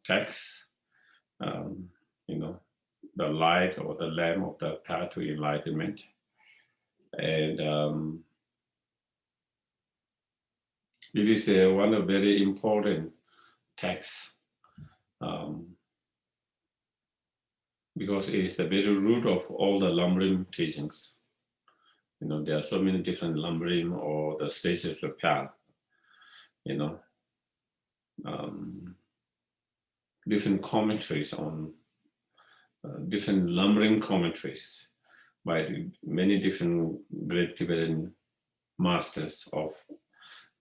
text, you know, the light or the lamp of the path to enlightenment. And it is one of very important texts because it is the very root of all the Lamrim teachings. You know, there are so many different Lamrim or the stages of path, you know, different commentaries on different Lamrim commentaries by many different great Tibetan masters of,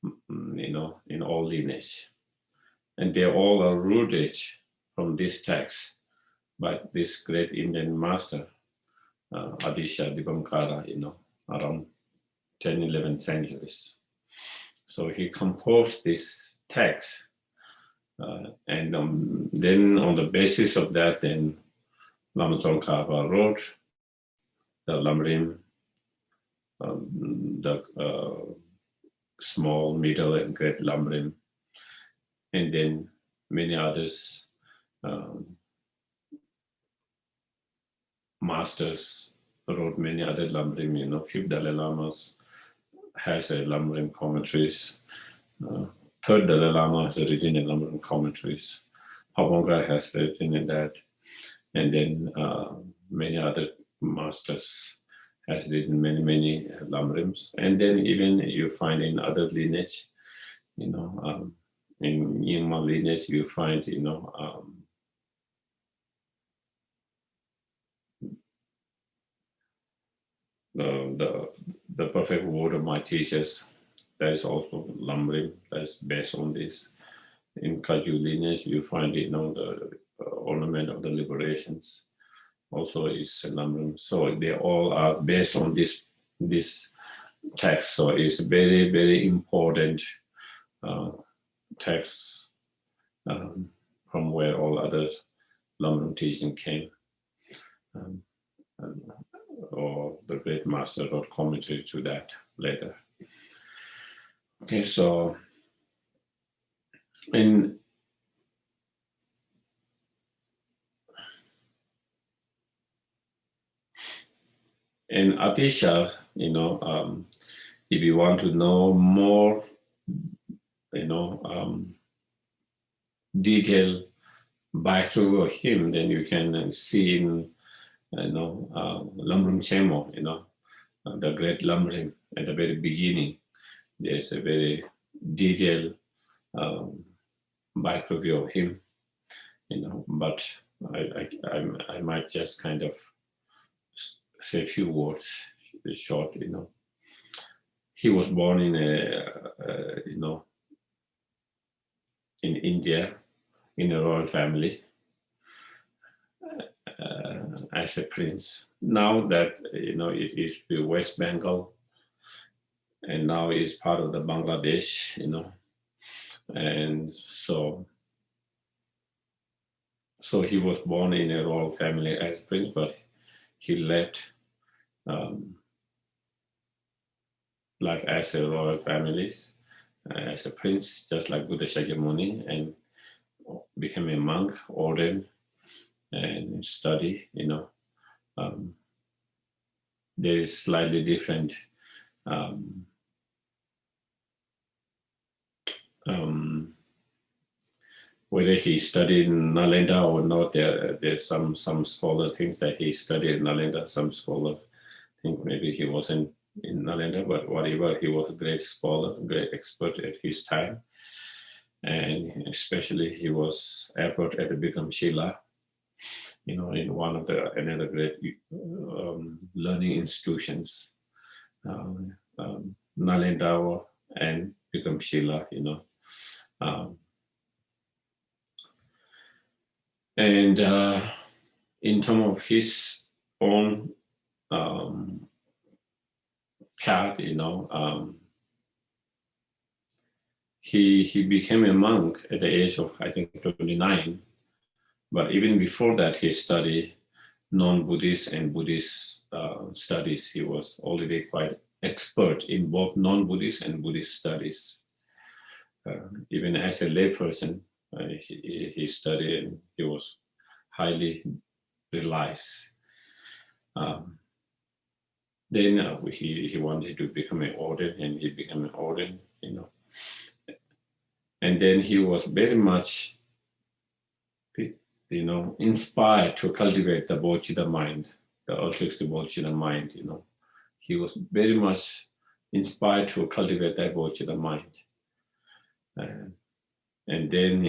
you know, in all lineage. And they all are rooted from this text by this great Indian master, Adisha Dipankara, you know, around 10, 11 centuries. So he composed this text, and then on the basis of that, then Lama Tsongkhapa wrote the Lamrim, the small, middle, and great Lamrim, and then many others masters wrote many other Lamrim. You know, Fifth Dalai Lama has a Lamrim commentaries. Third Dalai Lama has written a Lamrim commentaries. Pabonga has written in that, and then many other masters has written many Lamrims. And then even you find in other lineage, you know, in Nyingma lineage, you find, you know, the perfect word of my teachers. There is also Lamrim that's based on this. In Kaju lineage, you find, you know, the ornament of the liberations. Also is Lamrim. So they all are based on this text. So it's very, very important text from where all others Lamrim teaching came. Or the great master wrote commentary to that later. Okay, so in Atisha, you know, if you want to know more, you know, detailed biography of him, then you can see in, you know, Lamrim Chemo, you know, the great Lamrim at the very beginning. There's a very detailed biography of him, you know, but I might just kind of say a few words short, you know. He was born in you know, in India, in a royal family, as a prince. Now that, you know, it is the West Bengal, and now is part of the Bangladesh, you know, and so he was born in a royal family as prince, but he led life as a royal family, as a prince, just like Buddha Shakyamuni, and became a monk, ordained, and study, you know. There is slightly different whether he studied in Nalanda or not. There's some scholar thinks that he studied in Nalanda. Some scholar think maybe he wasn't in Nalanda, but whatever, he was a great scholar, great expert at his time. And especially he was abbot at the Bikram Shila, you know, in one of the another great learning institutions, Nalanda and Bikram Shila, you know. And in terms of his own path, you know, he became a monk at the age of, I think, 29. But even before that, he studied non-Buddhist and Buddhist studies. He was already quite expert in both non-Buddhist and Buddhist studies. Even as a layperson, He studied and he was highly realized. Then he wanted to become an ordain, and he became an ordain, And then he was very much, inspired to cultivate the Bodhicitta mind, the altruistic Bodhicitta mind, He was very much inspired to cultivate that Bodhicitta mind. And then,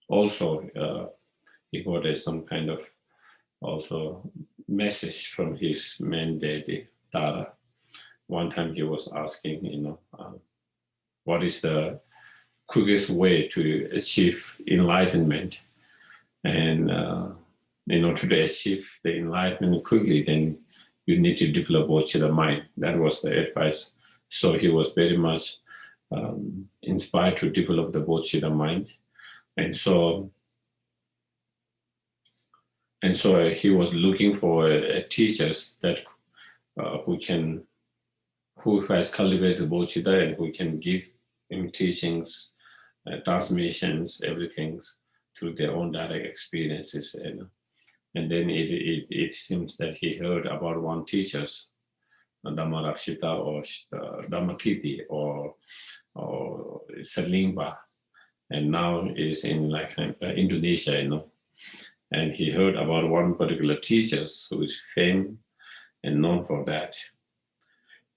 also he got some kind of also message from his main deity, Tara. One time he was asking, what is the quickest way to achieve enlightenment? And in order to achieve the enlightenment quickly, then you need to develop Bodhicitta mind. That was the advice. So he was very much inspired to develop the Bodhicitta mind. And so he was looking for teachers that who has cultivated Bodhicitta and who can give him teachings, transmissions, everything through their own direct experiences. And then it seems that he heard about one teacher's Dhammarakshita or Dhammakiti or Salingba, and now is in Indonesia, And he heard about one particular teacher who is famous and known for that.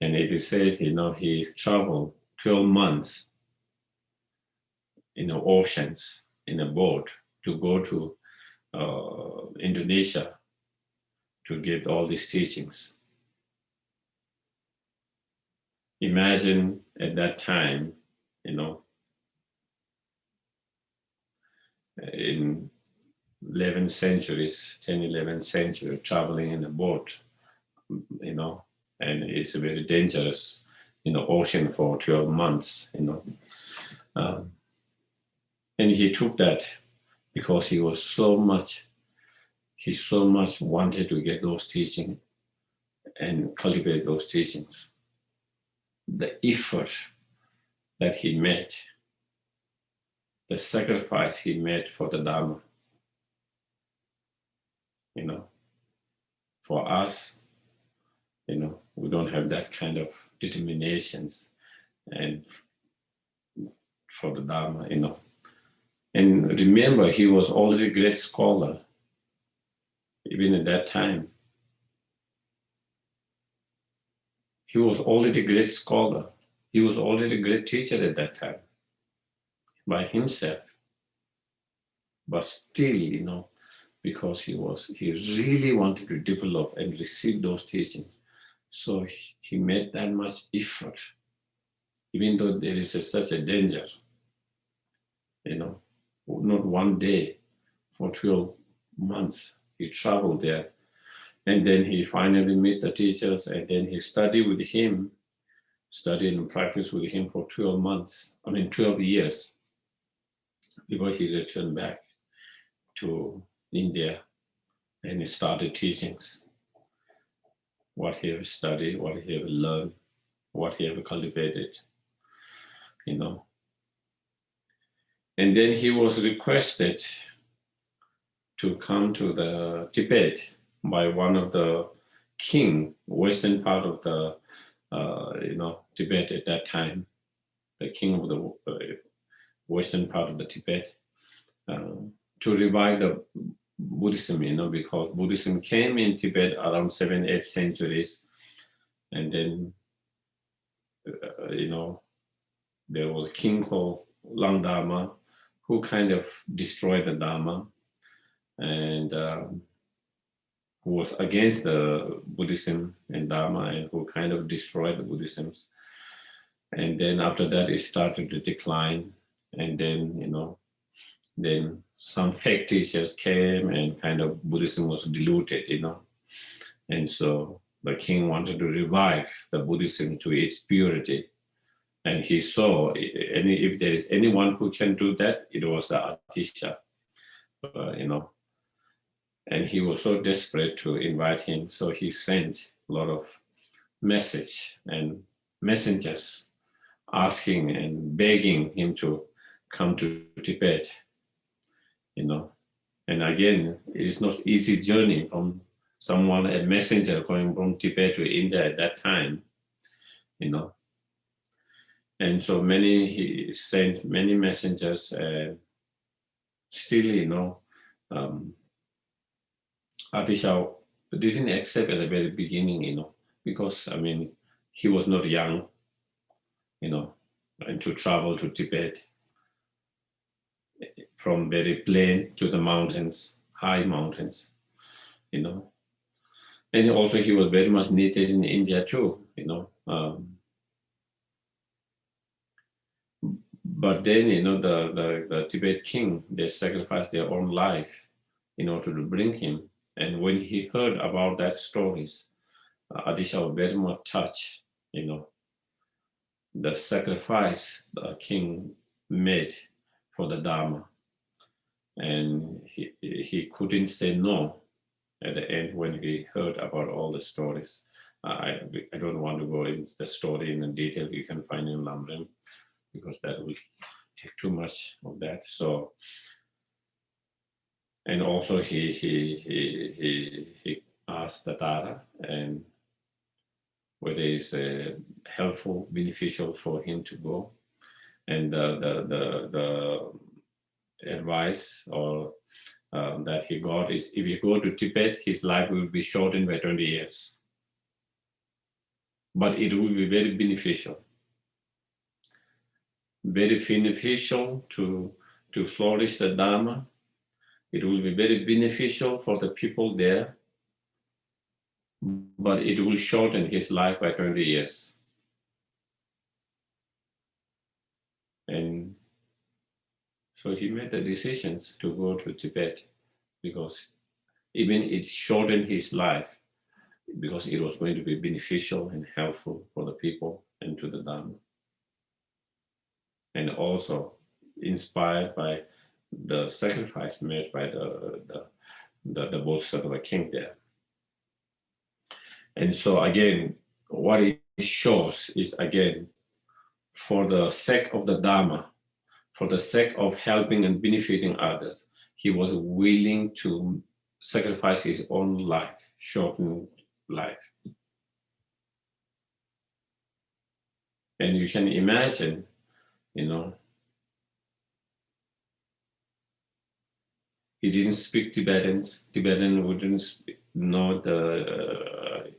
And it is said, he traveled 12 months in the oceans in a boat to go to Indonesia to get all these teachings. Imagine at that time, in 11th centuries, 10, 11th century, traveling in a boat, and it's a very dangerous, ocean for 12 months, and he took that because he so much wanted to get those teachings and cultivate those teachings. The effort that he made, the sacrifice he made for the Dharma, for us, we don't have that kind of determinations and for the Dharma, And remember, he was already a great scholar, even at that time. He was already a great scholar. He was already a great teacher at that time by himself. But still, because he really wanted to develop and receive those teachings. So he made that much effort, even though there is such a danger, not one day, for 12 months, he traveled there. And then he finally met the teachers, and then he studied and practiced with him for 12 years, before he returned back to India, and he started teachings, what he have studied, what he have learned, what he have cultivated, And then he was requested to come to the Tibet by one of the king, western part of the, Tibet at that time, the king of the western part of the Tibet, to revive the Buddhism, because Buddhism came in Tibet around 7th, 8th centuries. And then, there was a king called Langdharma who kind of destroyed the Dharma and who was against the Buddhism and Dharma and who kind of destroyed the Buddhism. And then after that, it started to decline. And then, then some fake teachers came and kind of Buddhism was diluted, And so the king wanted to revive the Buddhism to its purity. And he saw, if there is anyone who can do that, it was the Atisha, And he was so desperate to invite him, so he sent a lot of message and messengers asking and begging him to come to Tibet, And again, it is not easy journey from someone, a messenger going from Tibet to India at that time, And so he sent many messengers, still, Atisha didn't accept at the very beginning, because, he was not young, and to travel to Tibet from very plain to the mountains, high mountains, And also he was very much needed in India too, But then, the Tibet king, they sacrificed their own life in order to bring him. And when he heard about that stories, Adisha was very much touched, the sacrifice the king made for the Dharma. And he couldn't say no at the end when he heard about all the stories. I don't want to go into the story in detail. You can find in Lamrim, because that will take too much of that. So, and also he asked the Tara and whether it's helpful, beneficial for him to go, and the advice or that he got is, if you go to Tibet, his life will be shortened by 20 years, but it will be very beneficial. Very beneficial to flourish the Dharma. It will be very beneficial for the people there, but it will shorten his life by 20 years. And so he made the decisions to go to Tibet, because even it shortened his life, because it was going to be beneficial and helpful for the people and to the Dharma. And also inspired by the sacrifice made by the Bodhisattva king there. And so again, what it shows is, again, for the sake of the Dharma, for the sake of helping and benefiting others, he was willing to sacrifice his own life, shorten life. And you can imagine, he didn't speak Tibetans. Tibetan wouldn't know the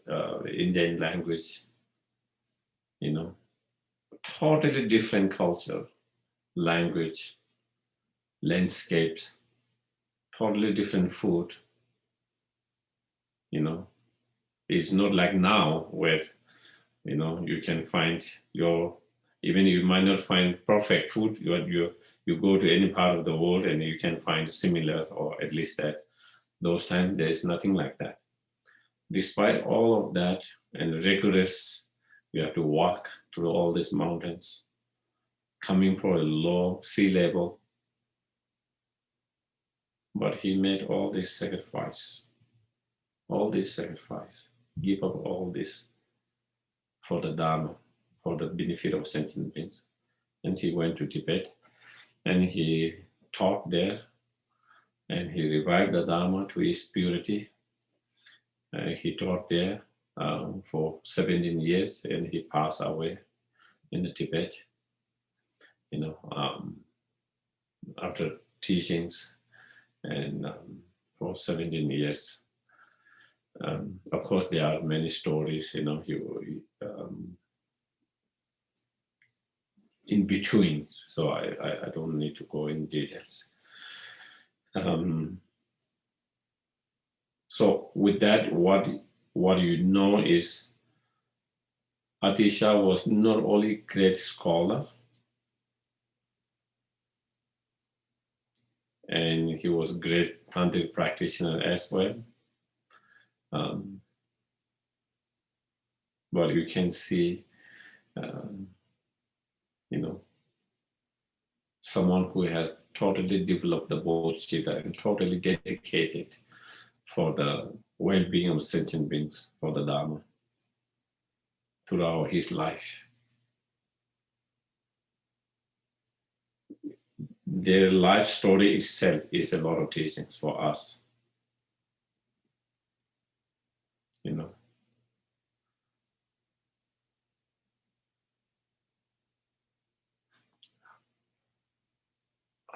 Indian language, Totally different culture, language, landscapes, totally different food, It's not like now where, you can find even you might not find perfect food, you go to any part of the world and you can find similar, or at least at those times there's nothing like that. Despite all of that and rigorous, you have to walk through all these mountains, coming from a low sea level. But he made all this sacrifice, give up all this for the Dharma, for the benefit of sentient beings. And he went to Tibet and he taught there, and he revived the Dharma to its purity. He taught there for 17 years, and he passed away in the Tibet, after teachings, and for 17 years. Of course, there are many stories, in between, so I don't need to go in details. So with that, what you know is Atisha was not only great scholar, and he was great tantric practitioner as well. But you can see, someone who has totally developed the bodhicitta and totally dedicated for the well-being of sentient beings, for the Dharma, throughout his life. their life story itself is a lot of teachings for us.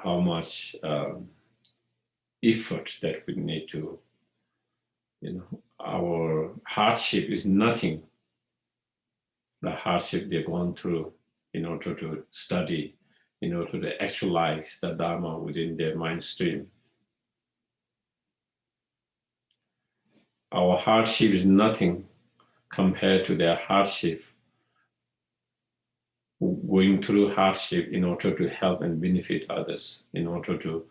How much effort that we need to, our hardship is nothing. The hardship they've gone through in order to study, in order to actualize the Dharma within their mind stream. Our hardship is nothing compared to their hardship, going through hardship in order to help and benefit others, in order to,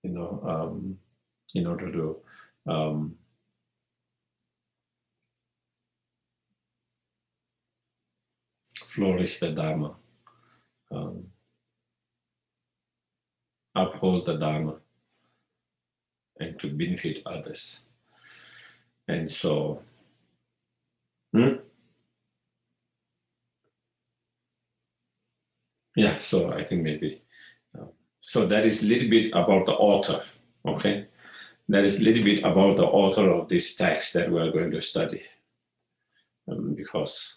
in order to flourish the Dharma, uphold the Dharma, and to benefit others. And so, yeah, so I think maybe, so that is a little bit about the author, okay? That is a little bit about the author of this text that we are going to study, because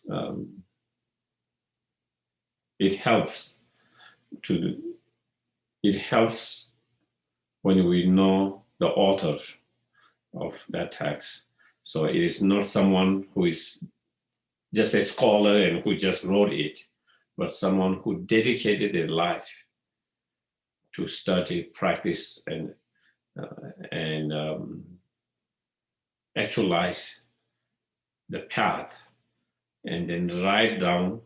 it helps when we know the author of that text. So it is not someone who is just a scholar and who just wrote it, but someone who dedicated their life to study, practice, and actualize the path, and then write down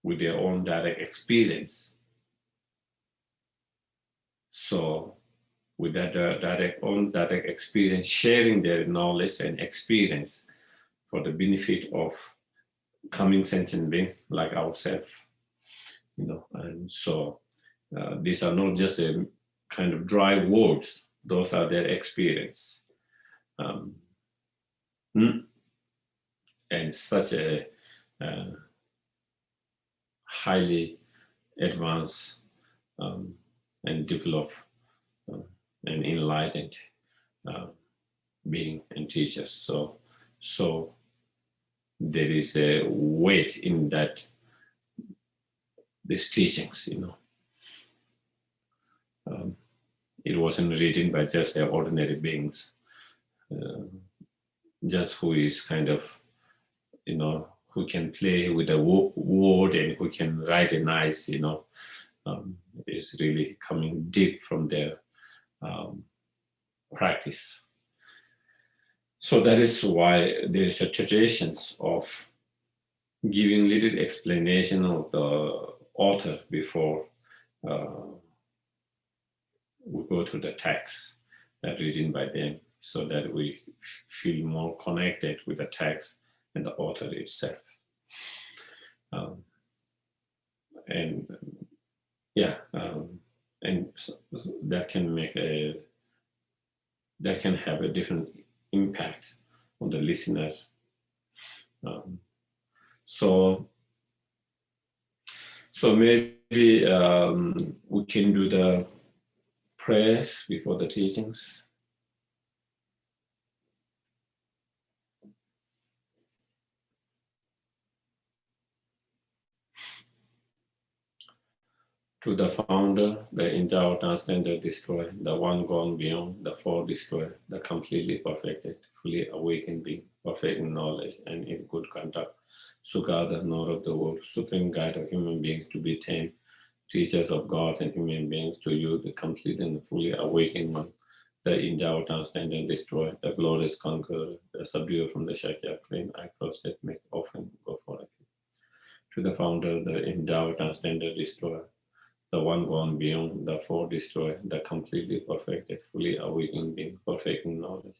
with their own direct experience. So with that direct experience, sharing their knowledge and experience for the benefit of coming sentient beings like ourselves, and so these are not just a kind of dry words, those are their experience. And such a highly advanced and developed and enlightened being and teachers. So there is a weight in that, these teachings, it wasn't written by just ordinary beings, just who is kind of, who can play with a word and who can write a nice, is really coming deep from their practice. So that is why there is a traditions of giving little explanation of the author before we go to the text that written by them, so that we feel more connected with the text and the author itself. And that can have a different impact on the listener. So maybe we can do the prayers before the teachings. To the founder, the endowed, transcended, destroyer, the one gone beyond, the four destroyer, the completely perfected, fully awakened being, perfect in knowledge and in good conduct, Sukha, the knower of the world, supreme guide of human beings to be tamed, teachers of God and human beings, to you, the complete and fully awakened one, the endowed, transcendent, destroyer, the glorious conqueror, the subduer from the Shakya flame, I prostrate, make offering, go for it. To the founder, the endowed, transcendent, destroyer, the one gone beyond, the four destroyer, the completely perfected, fully awakened being, perfect in knowledge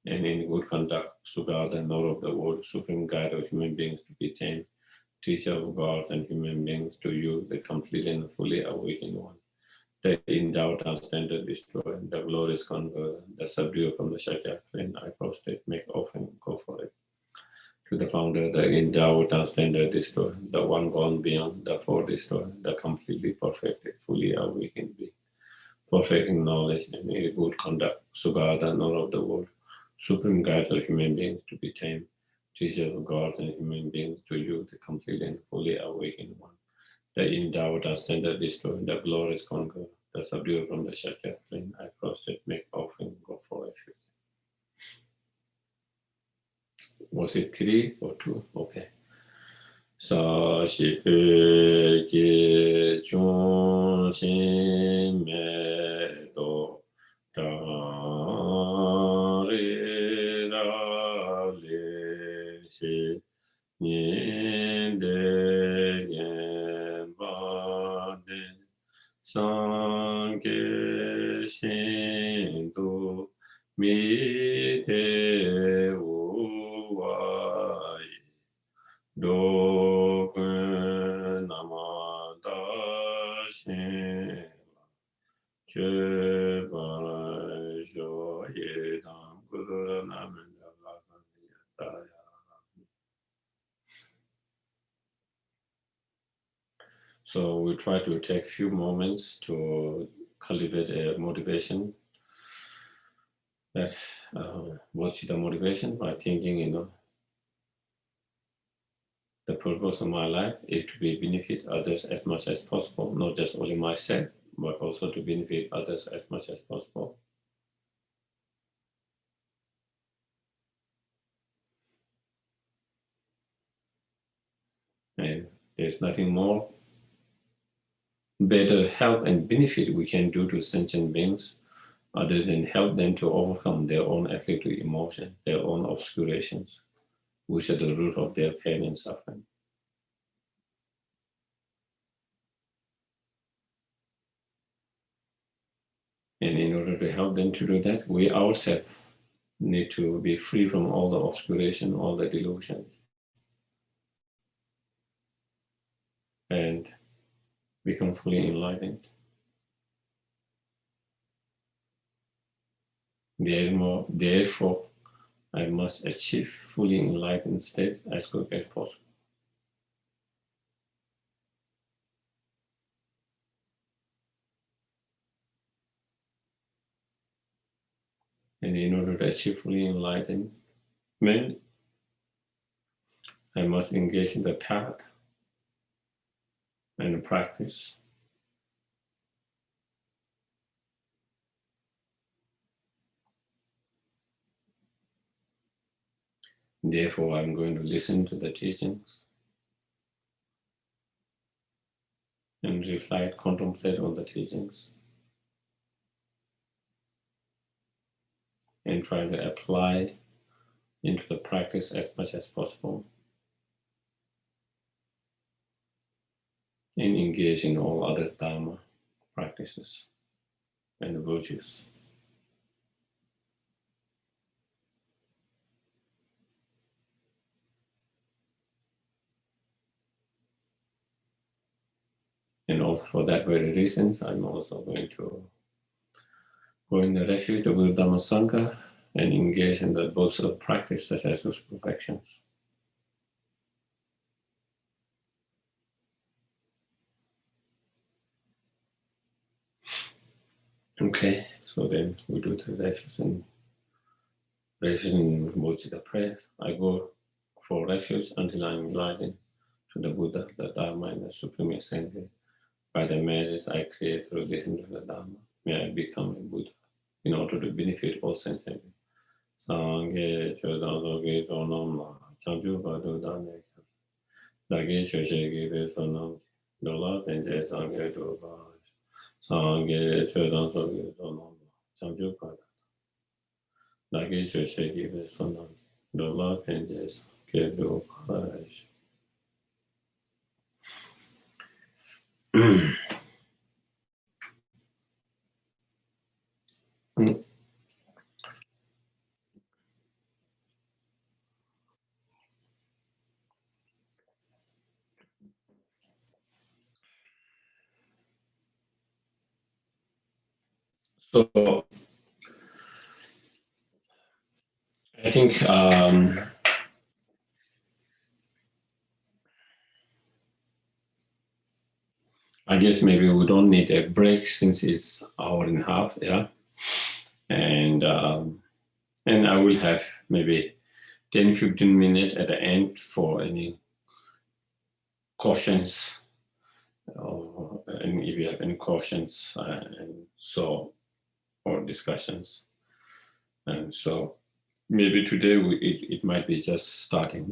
and in good conduct, Sukha, the knower of the world, supreme guide of human beings to be tamed, teacher of God and human beings, to you, the complete and fully awakened one, the endowed, transcendent, destroyer, the glorious conqueror, the subduer from the Shakya flame, I prostrate, make offering, go for it. to the founder, the endowed and standard destroyer, the one gone beyond, the four destroyer, the completely perfected, fully awakened being, perfecting knowledge and a good conduct, Sugata, Lord of the world, supreme guide of human beings to be tamed, teacher of God and human beings to you, the complete and fully awakened one, the endowed and standard destroyer, the glorious conqueror, the subduer from the shattered flame, I prostrate, make offering, go for refuge. Was it 3 or 2? Okay. Sa shi pe ge chun xin me do da re ra le shi ni de yen ba de san ge xin do mi de wu wa dokun namada shin chöpa jo yedam kudura namenda lakanyataya. So we try to take few moments to cultivate a motivation. That what's the motivation? By thinking, the purpose of my life is to benefit others as much as possible, not just only myself, but also to benefit others as much as possible. And there's nothing more better help and benefit we can do to sentient beings other than help them to overcome their own afflictive emotions, their own obscurations, which are the root of their pain and suffering. And in order to help them to do that, we ourselves need to be free from all the obscuration, all the delusions, and become fully enlightened. Therefore, I must achieve fully enlightened state as quick as possible. And in order to achieve fully enlightenment, I must engage in the path and practice. Therefore, I'm going to listen to the teachings and reflect, contemplate on the teachings, and try to apply into the practice as much as possible, and engage in all other Dharma practices and virtues. And also for that very reasons, I'm also going to go in the refuge of the Dhamma Sangha and engage in the books of practice such as those perfections. Okay, so then we do the refuge and Mojita prayers. I go for refuge until I'm enlightened to the Buddha, the Dharma, and the Supreme Assembly. By the merits I create through listening to the Dharma, may I become a Buddha in order to benefit all sentient beings. Sangye chodan soge sonam la, changju badu dane, dagi choshe gibe sonam, dola tenje sangye doba, sangye chodan soge sonam la, changju badu. Dagi choshe gibe sonam, dola tenje sangye doba. So I think guess maybe we don't need a break since it's hour and a half, yeah. And I will have maybe 10, 15 minutes at the end for any questions, and if you have any questions, and so, or discussions. And so maybe today it might be just starting,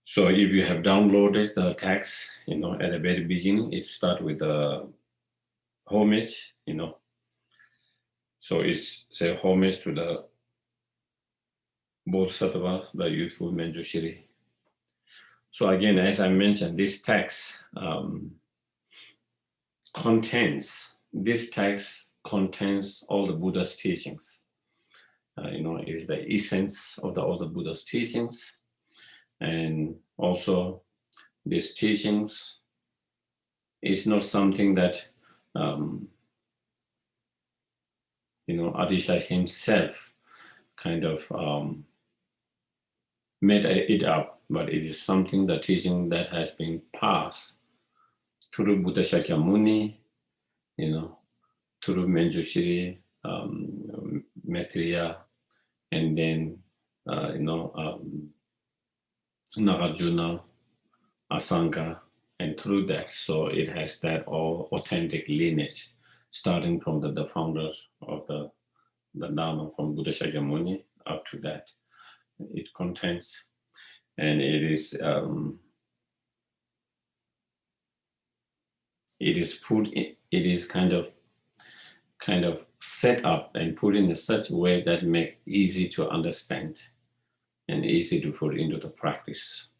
so if you have downloaded the text, at the very beginning, it starts with the homage, So it's say homage to the Bodhisattva, the youthful Manjushri. So again, as I mentioned, this text contains all the Buddha's teachings. It is the essence of all the Buddha's teachings. And also these teachings is not something that, Adisha himself kind of made it up, but it is something, the teaching that has been passed through Buddha Shakyamuni, through Manjushri, Maitreya, and then, Nagarjuna, Asanga, and through that. So it has that all authentic lineage, starting from the founders of the Dharma, from Buddha Shakyamuni up to that. It contains, and it is kind of set up and put in such a way that make easy to understand and easy to put into the practice.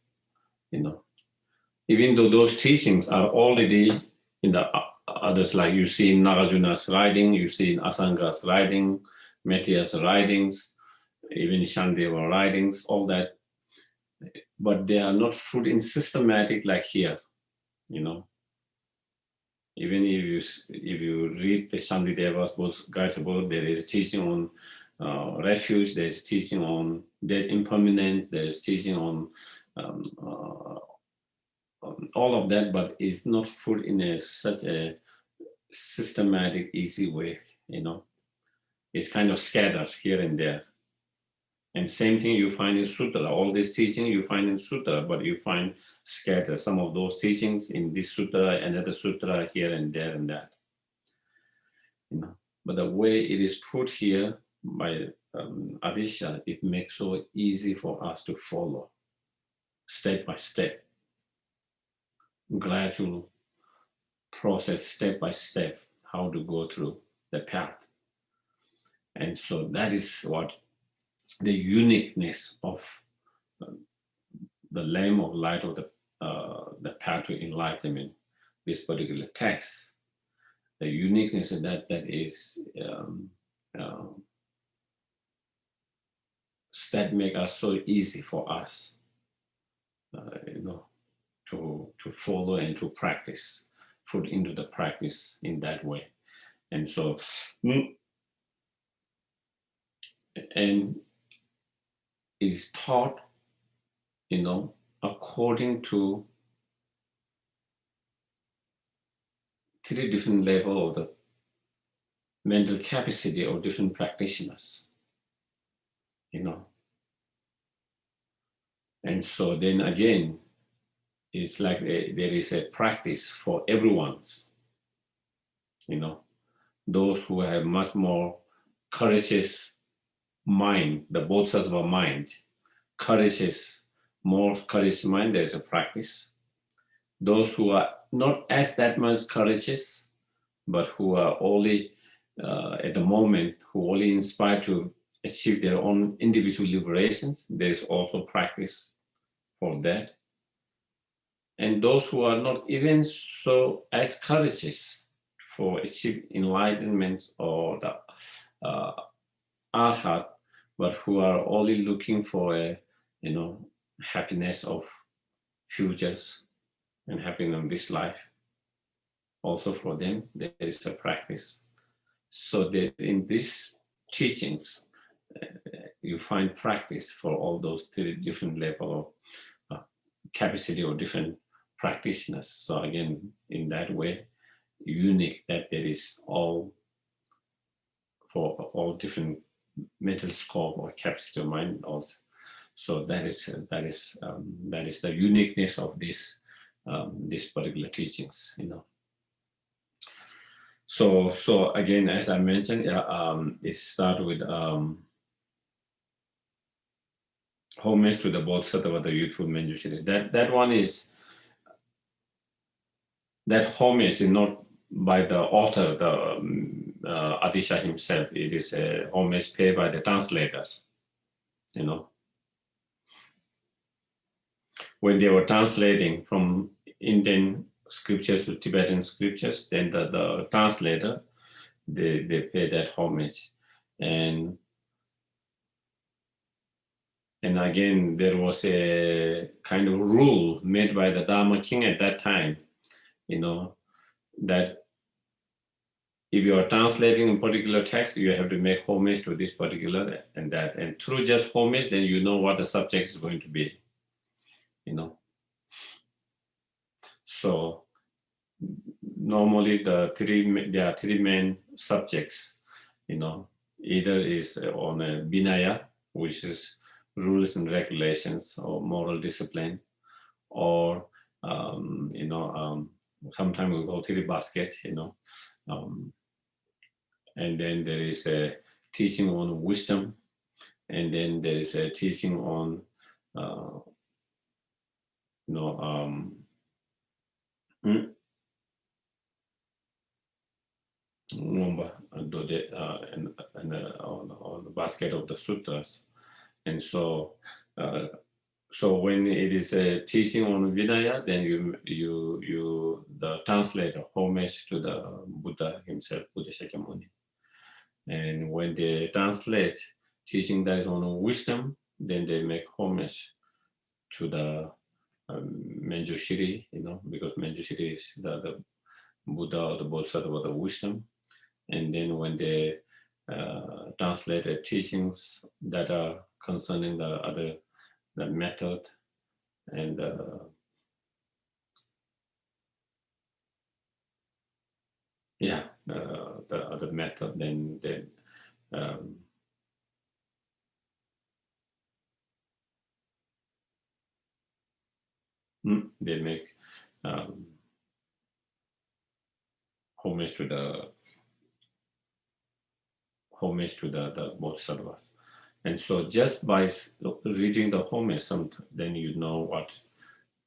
Even though those teachings are already in the others, like you see in Nagarjuna's writing, you see in Asanga's writing, Maitreya's writings, even Shandeva writings, all that, but they are not put in systematic like here, Even if you read the Shantideva's guides book, there is a teaching on refuge, there is teaching on death impermanent, there is teaching on all of that, but it's not put in such a systematic, easy way, It's kind of scattered here and there. And same thing you find in Sutra. All this teaching you find in Sutra, but you find scattered. Some of those teachings in this Sutra, another Sutra here and there and that. But the way it is put here by Adisha, it makes so easy for us to follow, step by step, gradual process, step by step, how to go through the path. And so that is what the uniqueness of the Lamb of Light of the path to enlightenment, this particular text, the uniqueness of that is that make us so easy for us, to follow and to practice, put into the practice in that way. And so, and is taught, according to 3 different levels of the mental capacity of different practitioners, And so then again, it's like there is a practice for everyone's, those who have much more courageous mind, the bodhisattva mind, more courageous mind, there's a practice. Those who are not as that much courageous, but who are only at the moment, who only inspired to achieve their own individual liberations, there's also practice for that. And those who are not even so as courageous for achieve enlightenment or the arhat, but who are only looking for a happiness of futures and happiness in this life. Also for them, there is a practice. So that in these teachings, you find practice for all those 3 different levels of capacity or different practitioners. So again, in that way, unique that there is all for all different mental scope or capacity of mind also. So that is the uniqueness of this these particular teachings, you know. So again, as I mentioned, it starts with homage to the Bodhisattva, the youthful Manjushri. That one is, that homage is not by the author, the Adisha himself. It is a homage paid by the translators, you know. When they were translating from Indian scriptures to Tibetan scriptures, then the translator, they pay that homage. And again, there was a kind of rule made by the Dharma king at that time, you know, that if you are translating a particular text, you have to make homage to this particular and that. And through just homage, then you know what the subject is going to be, you know. So normally there are three main subjects, you know. Either is on a Vinaya, which is rules and regulations or moral discipline, or sometimes we go to the basket, you know. And then there is a teaching on wisdom, and then there is a teaching on on the basket of the sutras. And so when it is a teaching on Vinaya, then the translator homage to the Buddha himself, Buddha Shakyamuni. And when they translate teaching that is on wisdom, then they make homage to the Manjushri, you know, because Manjushri is the Buddha or the Bodhisattva, the wisdom. And then when they translate the teachings that are concerning the method and the other method, then they make homage to the Bodhisattvas. And so just by reading the homage, then you know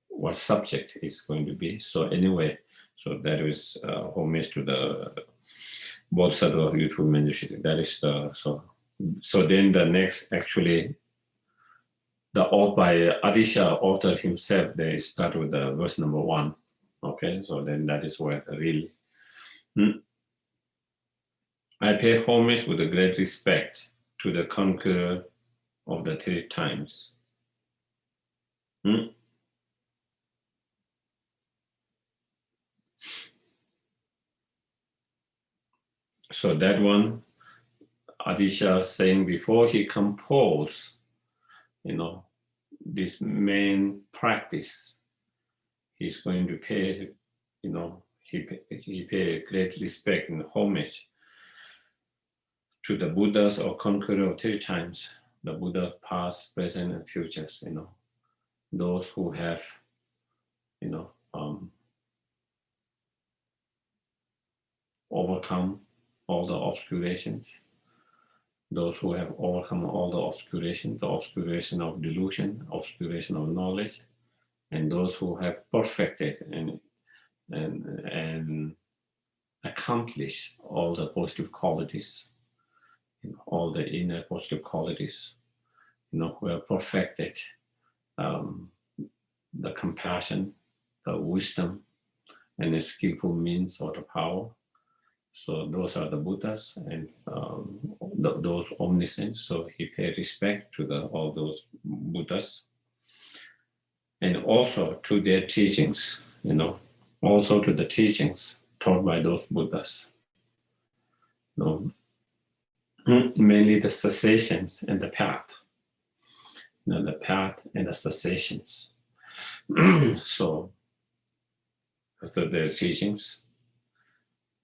what subject is going to be. So anyway, so that is homage to the Bodhisattva youthful Manjushri. That is so then the next, actually, by Adisha author himself, they start with the verse number 1. Okay, so then that is where really I pay homage with a great respect to the conqueror of the 3 times. So that one, Adisha saying before he composed, you know, this main practice, he's going to pay, you know, he pay great respect and homage to the Buddhas or conqueror of 3 times, the Buddha past, present, and futures, you know, those who have, you know, overcome all the obscurations, those who have overcome all the obscuration of delusion, obscuration of knowledge, and those who have perfected and accomplished all the positive qualities, you know, all the inner positive qualities, you know, who have perfected the compassion, the wisdom, and the skillful means or the power. So those are the Buddhas and those omniscient. So he paid respect to all those Buddhas, and also to their teachings, you know, also to the teachings taught by those Buddhas. You know, mainly the cessations and the path. You know, the path and the cessations. So after their teachings,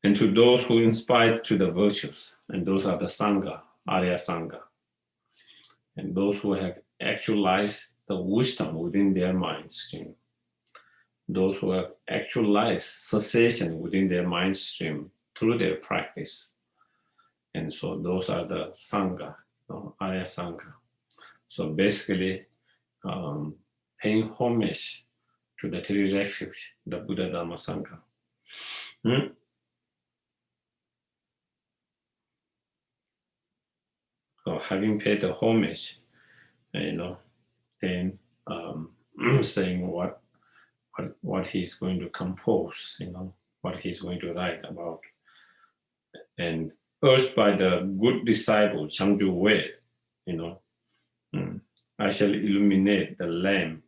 and to those who inspired to the virtues, and those are the Sangha, Arya Sangha, and those who have actualized the wisdom within their mind stream, those who have actualized cessation within their mind stream through their practice. And so those are the Sangha, Arya Sangha. So basically, paying homage to the three refuge, the Buddha, Dhamma, Sangha. So having paid the homage, then saying what he's going to compose, what he's going to write about. And urged by the good disciple, Changju Wei, I shall illuminate the lamp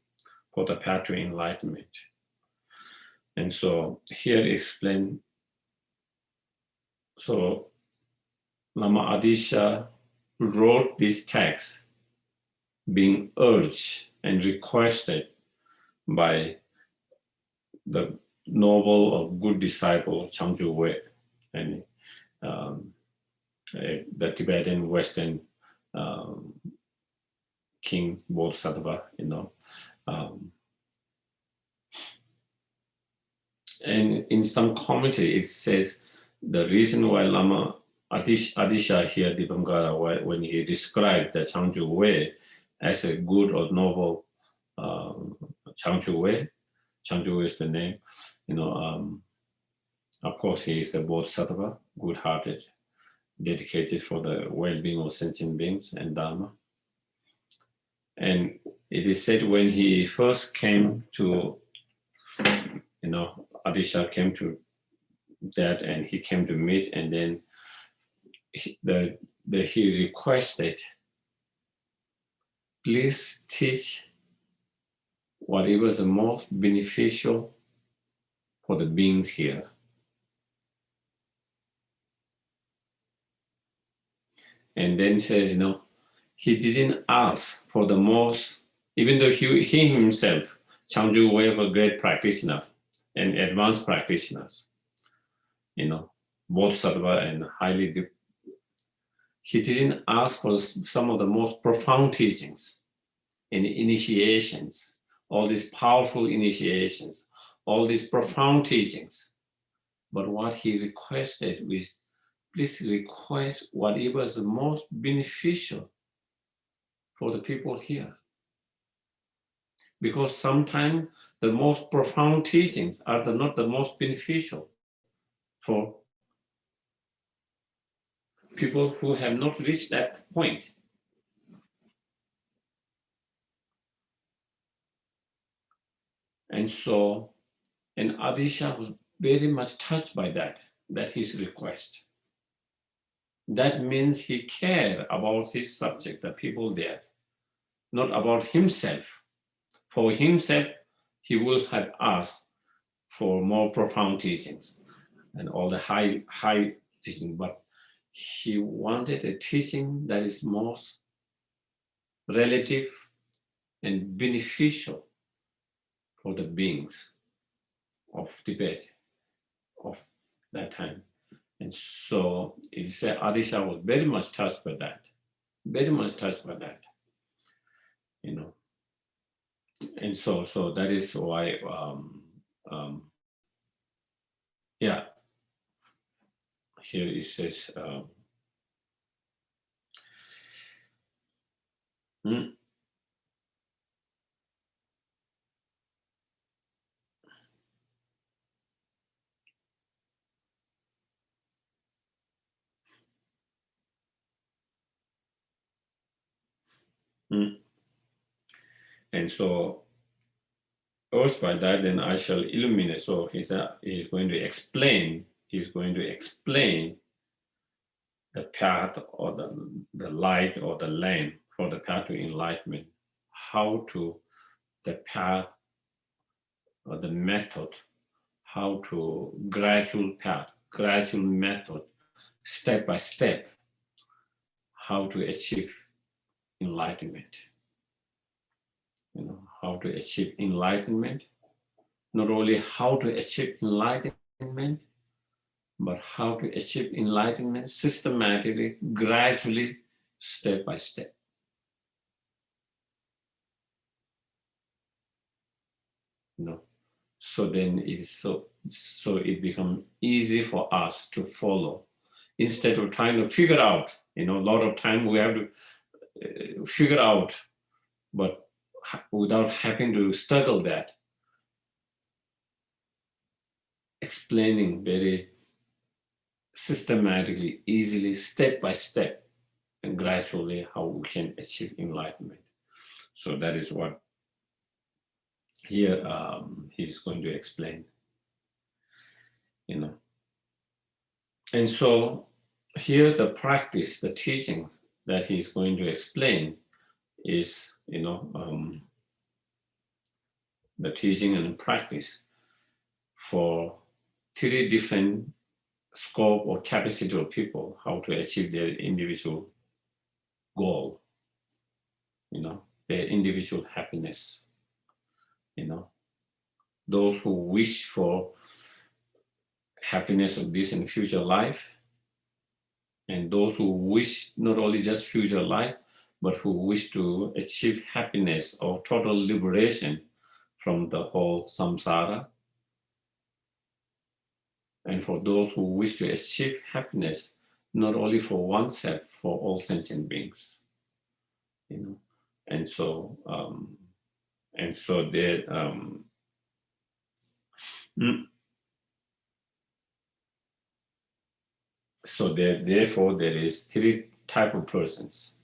for the path to enlightenment. And so here explain, so Lama Adisha wrote this text being urged and requested by the noble or good disciple Changju Wei, and the Tibetan Western king Bodhisattva, and in some commentary it says the reason why Lama Adisha here, Dipamkara, when he described the Changju Wei as a good or noble Changju Wei is the name, of course he is a Bodhisattva, good-hearted, dedicated for the well-being of sentient beings and Dharma. And it is said when he first came to, Adisha came to that, and he came to meet, and then he requested, please teach whatever is the most beneficial for the beings here. And then says, he didn't ask for the most, even though he himself, Changju Wei, was a great practitioner and advanced practitioners, Bodhisattva and highly he didn't ask for some of the most profound teachings and initiations, all these powerful initiations, all these profound teachings. But what he requested was, please request whatever is the most beneficial for the people here. Because sometimes the most profound teachings are not the most beneficial for people who have not reached that point. And so, and Adisha was very much touched by that his request. That means he cared about his subject, the people there, not about himself. For himself, he would have asked for more profound teachings and all the high teaching, but he wanted a teaching that is most relative and beneficial for the beings of Tibet of that time. And so it said Adisha was very much touched by that, And so that is why, here it says, and so urged by that, then I shall illuminate. So he's going to explain the path or the light or the lamp for the path to enlightenment, the path or the method, how to gradual method, step by step, how to achieve enlightenment. How to achieve enlightenment not only how to achieve enlightenment, but how to achieve enlightenment systematically, gradually, step by step. So then it's so it becomes easy for us to follow instead of trying to figure out. A lot of time we have to figure out, but without having to struggle that, explaining very systematically, easily, step by step, and gradually how we can achieve enlightenment. So that is what here he's going to explain. And so here the practice, the teaching that he's going to explain is, the teaching and practice for three different scope or capacity of people, how to achieve their individual goal, their individual happiness. Those who wish for happiness of this and future life, and those who wish not only just future life, but who wish to achieve happiness or total liberation from the whole samsara. And for those who wish to achieve happiness, not only for oneself, for all sentient beings. And so there, therefore there is three type of persons.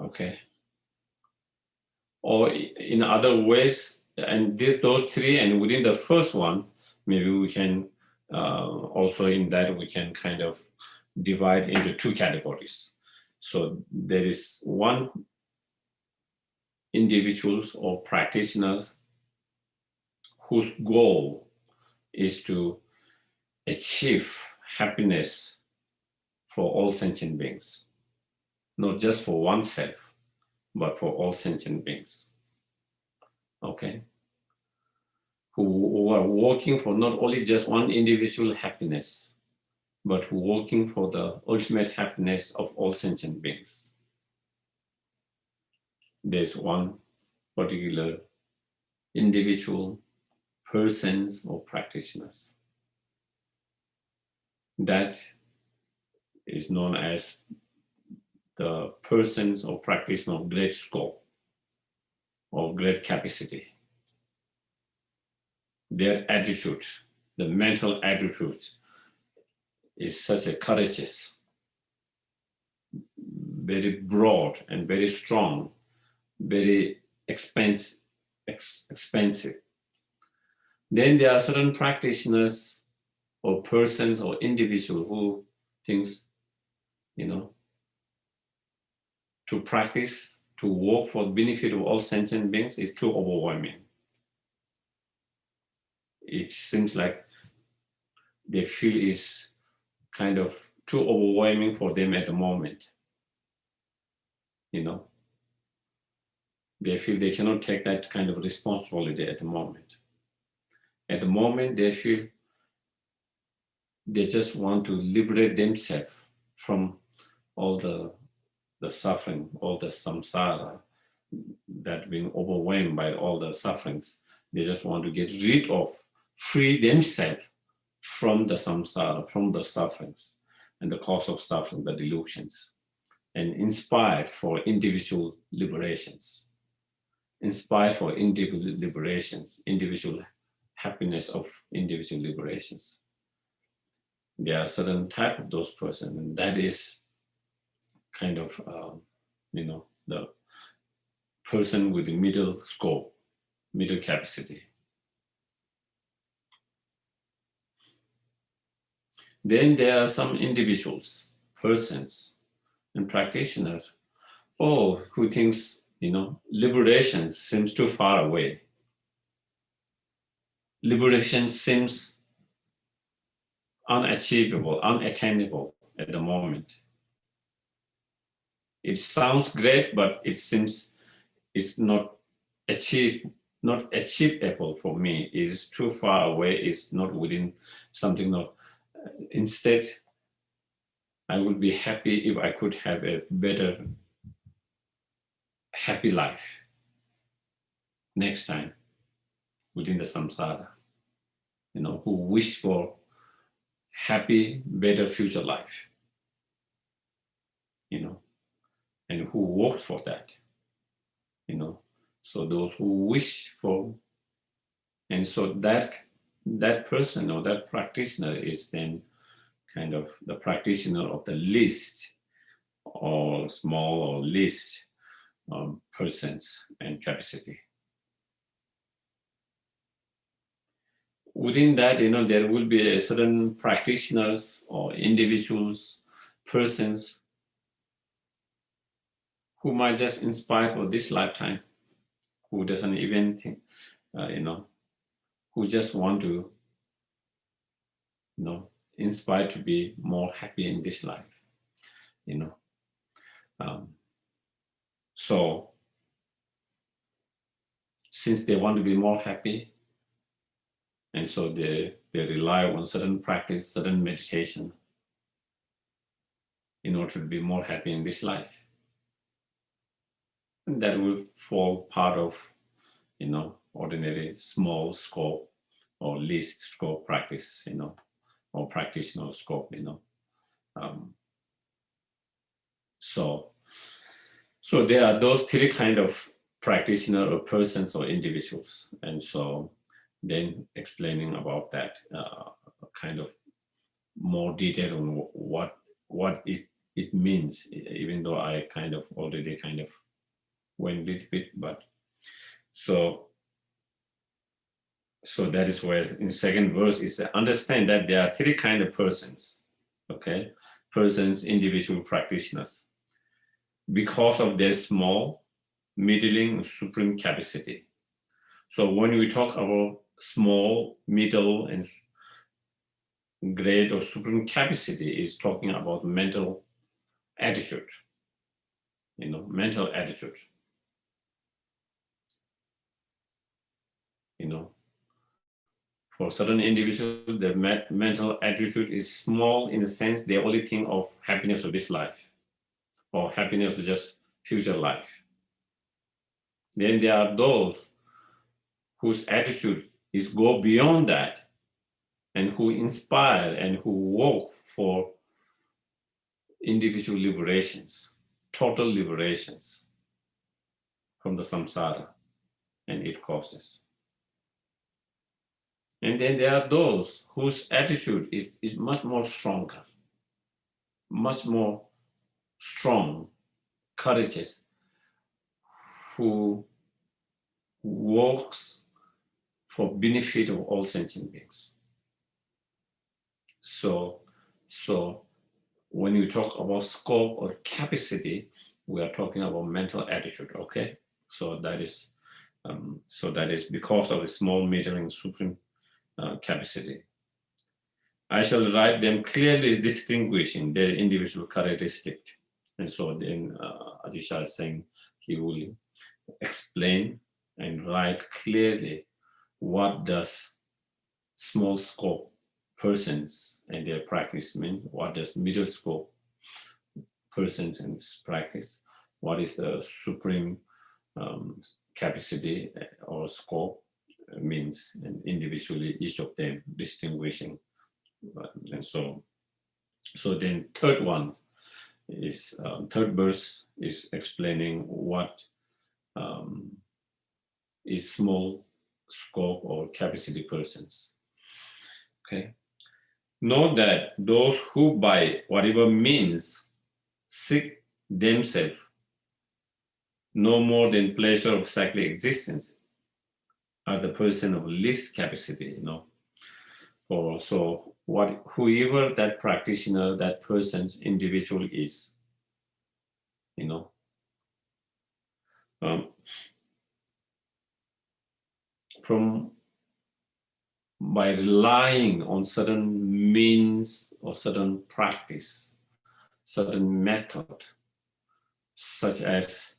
Okay. Or in other ways, and those three, and within the first one, maybe we can also in that we can kind of divide into two categories. So there is one individuals or practitioners whose goal is to achieve happiness for all sentient beings, not just for oneself, but for all sentient beings. Okay? Who are working for not only just one individual happiness, but working for the ultimate happiness of all sentient beings. There's one particular individual, persons, or practitioners. That is known as the persons or practitioner of great scope or great capacity. Their attitude, the mental attitude, is such a courageous, very broad and very strong, very expensive. Then there are certain practitioners or persons or individuals who thinks, to practice, to work for the benefit of all sentient beings is too overwhelming. It seems like they feel is kind of too overwhelming for them at the moment. They feel they cannot take that kind of responsibility at the moment. At the moment, they feel they just want to liberate themselves from all the suffering, all the samsara, that being overwhelmed by all the sufferings. They just want to get rid of, free themselves from the samsara, from the sufferings and the cause of suffering, the delusions, and inspired for individual liberations. Inspired for individual liberations, individual happiness of individual liberations. There are certain type of those persons, and that is kind of, the person with the middle scope, middle capacity. Then there are some individuals, persons, and practitioners, who thinks, liberation seems too far away. Liberation seems unachievable, unattainable at the moment. It sounds great, but it seems it's not not achievable for me, is too far away, is not within something not. Instead, I would be happy if I could have a better, happy life next time within the samsara. Who wish for happy, better future life. And who worked for that. So those who wish for, and so that person or that practitioner is then kind of the practitioner of the least or small or least persons and capacity. Within that, there will be a certain practitioners or individuals, persons who might just inspire for this lifetime, who doesn't even think, who just want to, inspire to be more happy in this life, So, since they want to be more happy, and so they rely on certain practice, certain meditation, in order to be more happy in this life. And that will fall part of, ordinary small scope or least scope practice, or practitioner scope, So there are those three kind of practitioner or persons or individuals. And so then explaining about that kind of more detail on what it means, even though I already went a little bit, but so that is where in second verse is understand that there are three kind of persons, okay? Persons, individual practitioners, because of their small, middling, supreme capacity. So when we talk about small, middle, and great or supreme capacity, is talking about mental attitude, mental attitude. For certain individuals, the mental attitude is small in the sense they only think of happiness of this life or happiness of just future life. Then there are those whose attitude is go beyond that and who inspire and who work for individual liberations, total liberations from the samsara and its causes. And then there are those whose attitude is much more stronger, much more strong, courageous, who works for benefit of all sentient beings. So when you talk about scope or capacity, we are talking about mental attitude, okay? So that is because of the small, middling, supreme capacity. I shall write them clearly distinguishing their individual characteristic. And so then Adisha is saying he will explain and write clearly what does small scope persons and their practice mean, what does middle scope persons and practice, what is the supreme capacity or scope means, and individually each of them distinguishing. And so then third one is third verse is explaining what is small scope or capacity persons. Okay. Know that those who by whatever means seek themselves no more than pleasure of cyclic existence are the person of least capacity, Or so whoever that practitioner, that person's individual is, from by relying on certain means or certain practice, certain method, such as,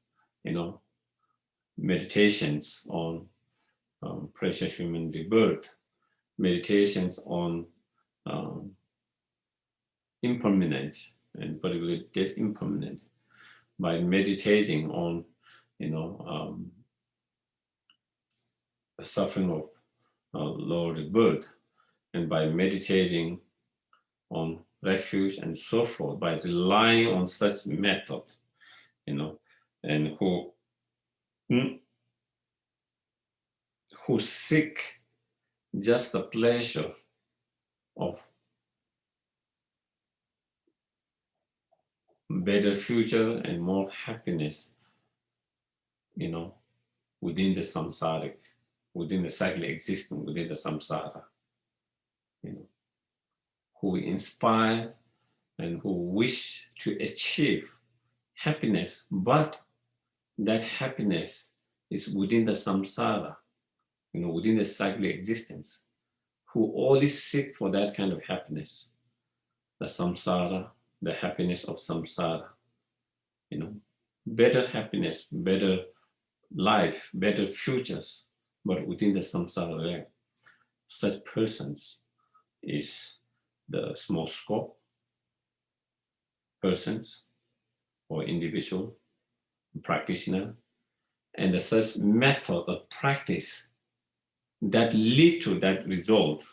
meditations on precious human rebirth, meditations on um, impermanent, and particularly death impermanent, by meditating on, the suffering of lower rebirth, and by meditating on refuge and so forth, by relying on such method, and who seek just the pleasure of better future and more happiness, within the samsaric, within the cycle existing within the samsara, who inspire and who wish to achieve happiness, but that happiness is within the samsara, within the cycle existence, who always seek for that kind of happiness, the samsara, the happiness of samsara, better happiness, better life, better futures, but within the samsara realm. Such persons is the small scope persons or individual practitioner, and the such method of practice that lead to that result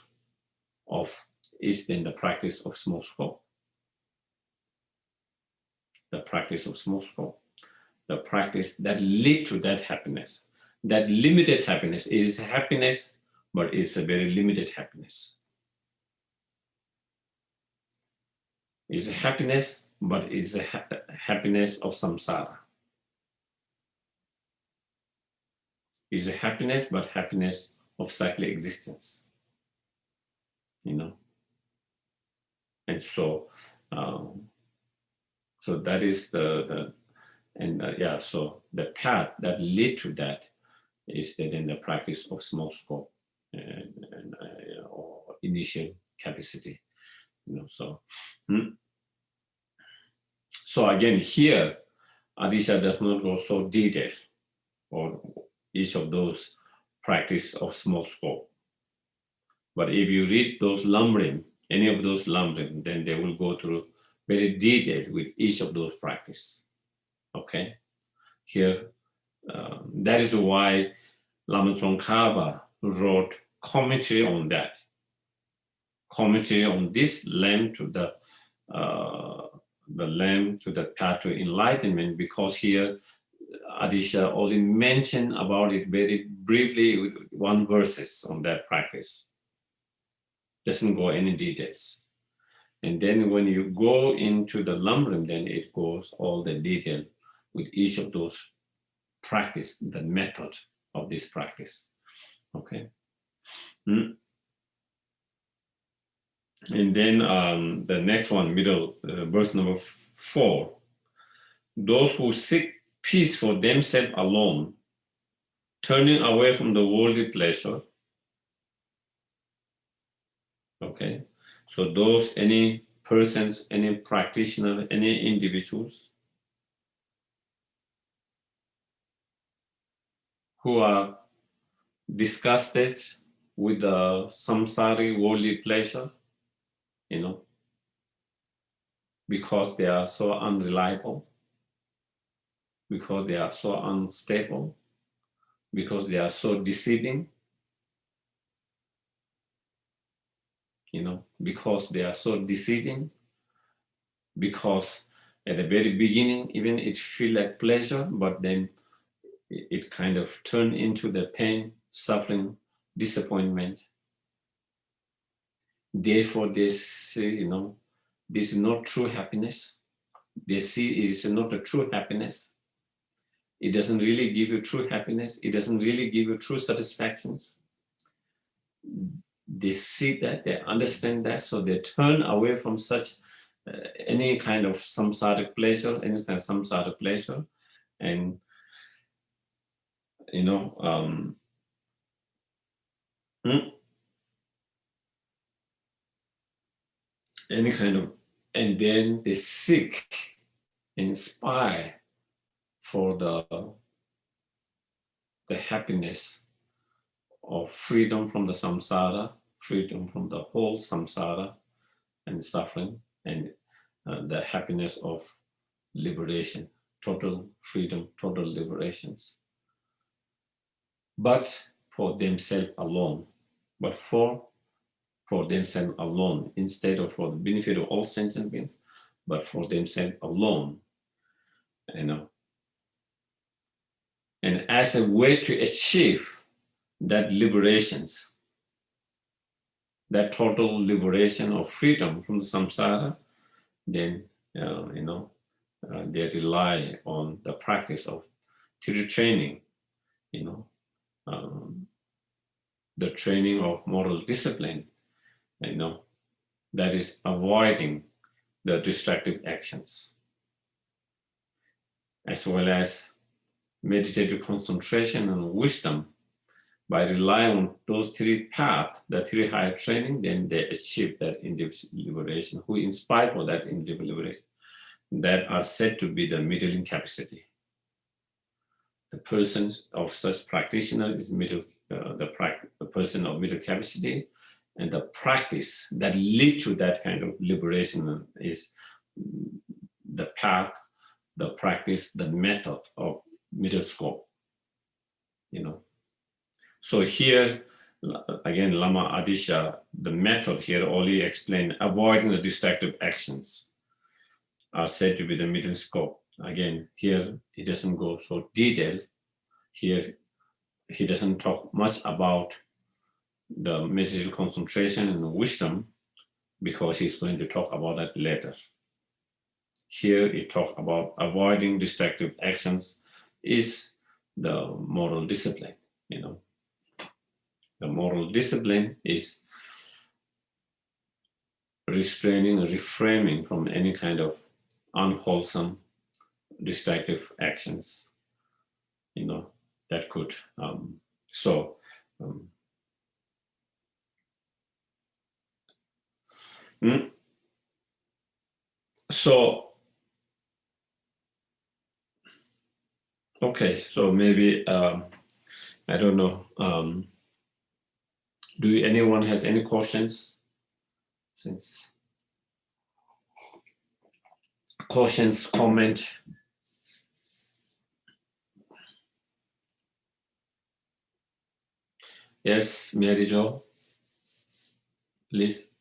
of is then the practice of small scope. The practice of small scope. The practice that lead to that happiness. That limited happiness is happiness, but it's a very limited happiness. It's a happiness, but it's a happiness of samsara. It's a happiness, but happiness of cyclic existence. And so, so that is so the path that lead to that is that in the practice of small scope and or initial capacity. So again here, Adisha does not go so detailed on each of those practice of small scope. But if you read those lumbering, any of those lumbering, then they will go through very detailed with each of those practice. Okay, here that is why Lama Tsongkhapa wrote commentary on that. Commentary on this lamp to the lamp to the path to enlightenment, because here Adisha only mentioned about it very briefly with one verses on that practice. Doesn't go any details. And then when you go into the lumbering, then it goes all the detail with each of those practice, the method of this practice. Okay. And then the next one, middle, verse number 4. Those who seek peace for themselves alone, turning away from the worldly pleasure. Okay. So those, any persons, any practitioner, any individuals who are disgusted with the samsari worldly pleasure, because they are so unreliable, because they are so unstable, because they are so deceiving, because they are so deceiving, because at the very beginning, even it feel like pleasure, but then it kind of turn into the pain, suffering, disappointment. Therefore, they say, this is not true happiness. They see it is not a true happiness. It doesn't really give you true happiness. It doesn't really give you true satisfactions. They see that, they understand that, so they turn away from such any kind of samsaric pleasure, any kind of samsaric pleasure, and any kind of, and then they seek, inspire for the happiness of freedom from the samsara, freedom from the whole samsara and suffering, and the happiness of liberation, total freedom, total liberations. But for themselves alone, but for themselves alone, instead of for the benefit of all sentient beings, but for themselves alone, you know. And as a way to achieve that liberations, that total liberation of freedom from the samsara, then they rely on the practice of teacher training, the training of moral discipline, that is avoiding the destructive actions, as well as meditative concentration and wisdom. By relying on those three paths, the three higher training, then they achieve that individual liberation, who inspired for that individual liberation, that are said to be the middling capacity. The persons of such practitioner is the person of middle capacity, and the practice that lead to that kind of liberation is the path, the practice, the method of middle scope, So here, again, Lama Adisha, the method here only explained avoiding the destructive actions are said to be the middle scope. Again, here he doesn't go so detailed. Here he doesn't talk much about the meditative concentration and wisdom, because he's going to talk about that later. Here he talks about avoiding destructive actions is the moral discipline, The moral discipline is restraining or refraining from any kind of unwholesome, destructive actions, that could. Okay, so maybe, I don't know, do anyone has any questions? Questions, comment? Yes, Mary Jo, please.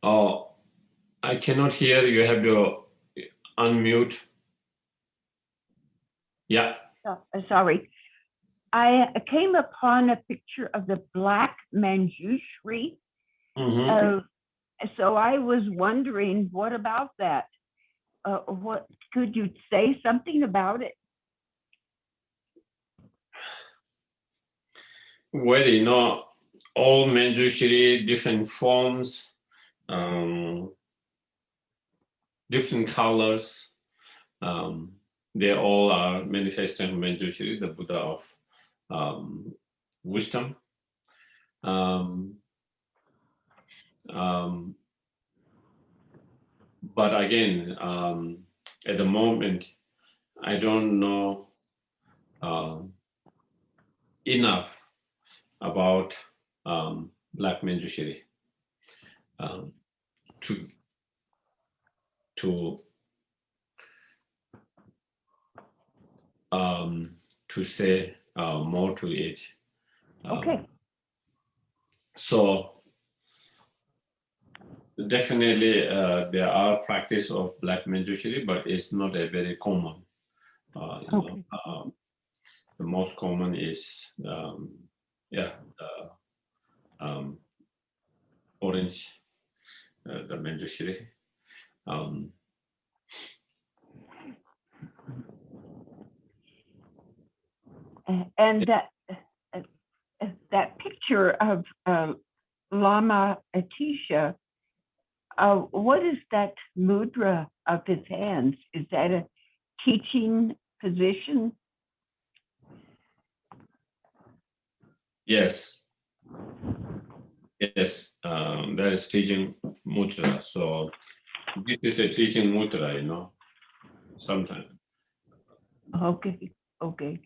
Oh, I cannot hear. You have to unmute. Yeah. Oh, sorry. I came upon a picture of the black Manjushri. So I was wondering, what about that? What could you say something about it? Well, all Manjushri, different forms, different colors. They all are manifesting Manjushri, the Buddha of wisdom. But again, at the moment, I don't know enough about Black Manjushri to say more to it. Okay. So definitely there are practice of Black Manjushri, but it's not a very common. The most common is orange, the Manjushri. And that picture of Lama Atisha, what is that mudra of his hands? Is that a teaching position? Yes. Yes, that is teaching mudra. So This is a teaching mudra, sometimes. Okay, okay.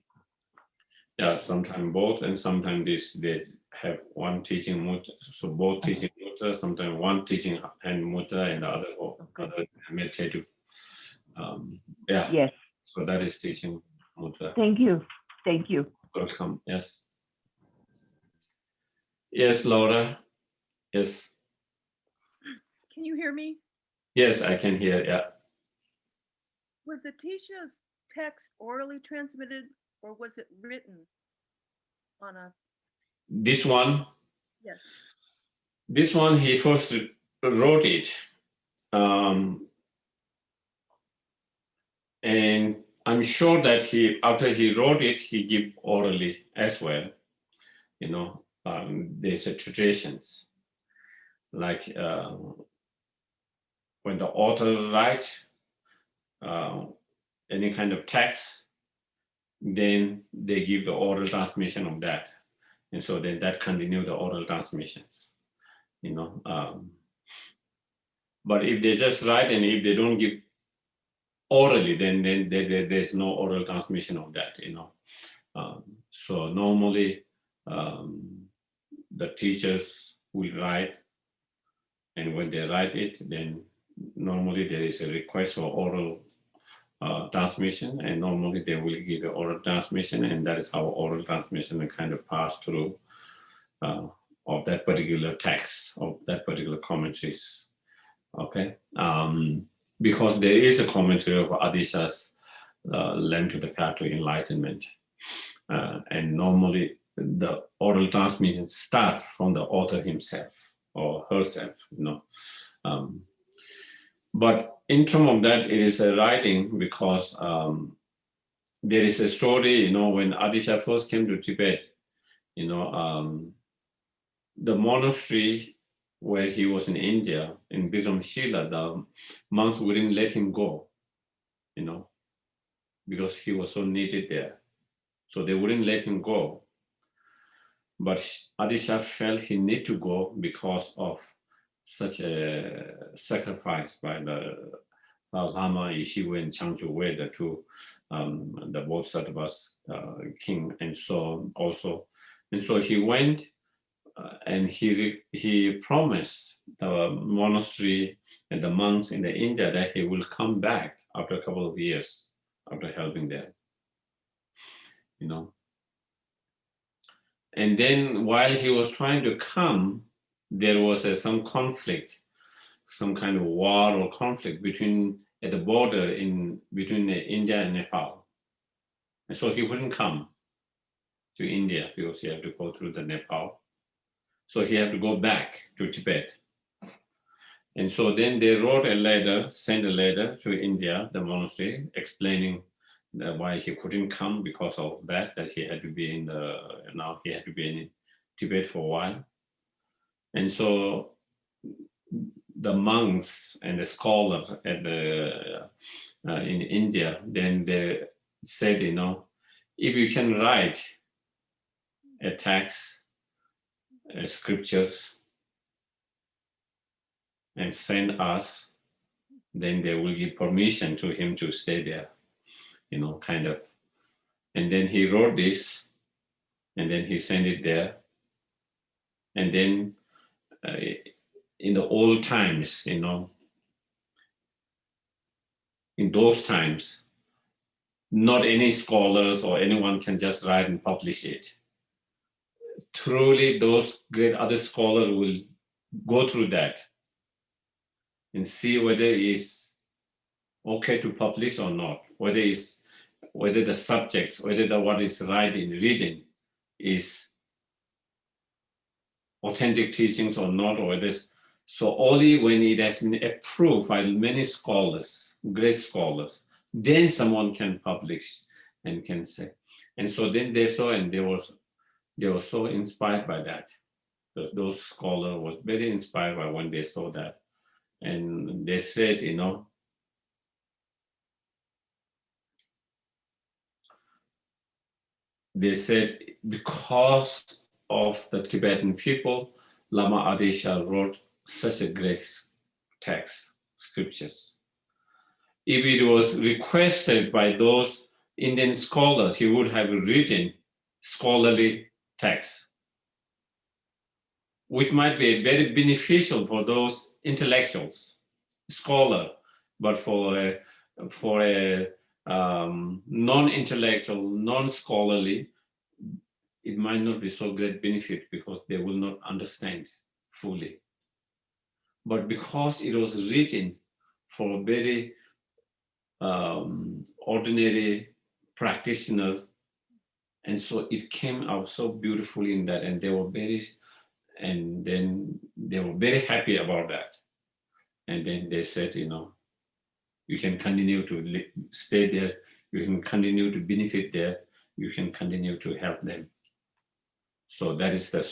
Yeah, sometimes both, and sometimes they have one teaching mudra. So both teaching mudra, sometimes one teaching hand mudra and the other, other meditative. Yeah, Yes, so that is teaching mudra. thank you. Thank you. Welcome. Yes. Yes, Laura. Yes. Can you hear me? Yes, I can hear. Yeah. Was Atisha's text orally transmitted or was it written on a? This one. Yes. This one he first wrote it, and I'm sure that after he wrote it, he gave orally as well. There's a traditions like when the author writes any kind of text, then they give the oral transmission of that, and so then that continue the oral transmissions. But if they just write and if they don't give orally, then there's no oral transmission of that. So normally the teachers will write, and when they write it, then normally there is a request for oral transmission, and normally they will give an oral transmission, and that is how oral transmission kind of pass through of that particular text, of that particular commentaries. Okay, because there is a commentary of Adisha's Lem to the Path to Enlightenment, and normally the oral transmission starts from the author himself or herself, but in terms of that, it is a writing because there is a story, when Adisha first came to Tibet, the monastery where he was in India, in Bikramshila, the monks wouldn't let him go, because he was so needed there. So they wouldn't let him go. But Adisha felt he need to go because of such a sacrifice by the Lama, Yeshiva, and Changju Wei, the two, the Bodhisattvas king, and so also. And so he went and he promised the monastery and the monks in the India that he will come back after a couple of years after helping them. And then while he was trying to come, there was some conflict, some kind of war or conflict at the border between India and Nepal. And so he wouldn't come to India because he had to go through the Nepal. So he had to go back to Tibet. And so then they sent a letter to India, the monastery, explaining why he couldn't come because of that he had to be now he had to be in Tibet for a while. And so the monks and the scholars in India, then they said, if you can write a text, scriptures, and send us, then they will give permission to him to stay there, kind of. And then he wrote this, and then he sent it there. And then in the old times, in those times, not any scholars or anyone can just write and publish it. Truly, those great other scholars will go through that and see whether it's okay to publish or not, whether the subjects, whether what is written is authentic teachings or not, or whether so only when it has been approved by many scholars, great scholars, then someone can publish and can say. And so then they saw, and they were so inspired by that. Those scholars was very inspired by when they saw that. And they said, because of the Tibetan people, Lama Adesha wrote such a great text, scriptures. If it was requested by those Indian scholars, he would have written scholarly texts, which might be very beneficial for those intellectuals, scholar, but for a non-intellectual, non-scholarly, it might not be so great benefit because they will not understand fully. But because it was written for very ordinary practitioners, and so it came out so beautifully in that, and they were very happy about that. And then they said, you can continue to stay there, you can continue to benefit there, you can continue to help them. So that is the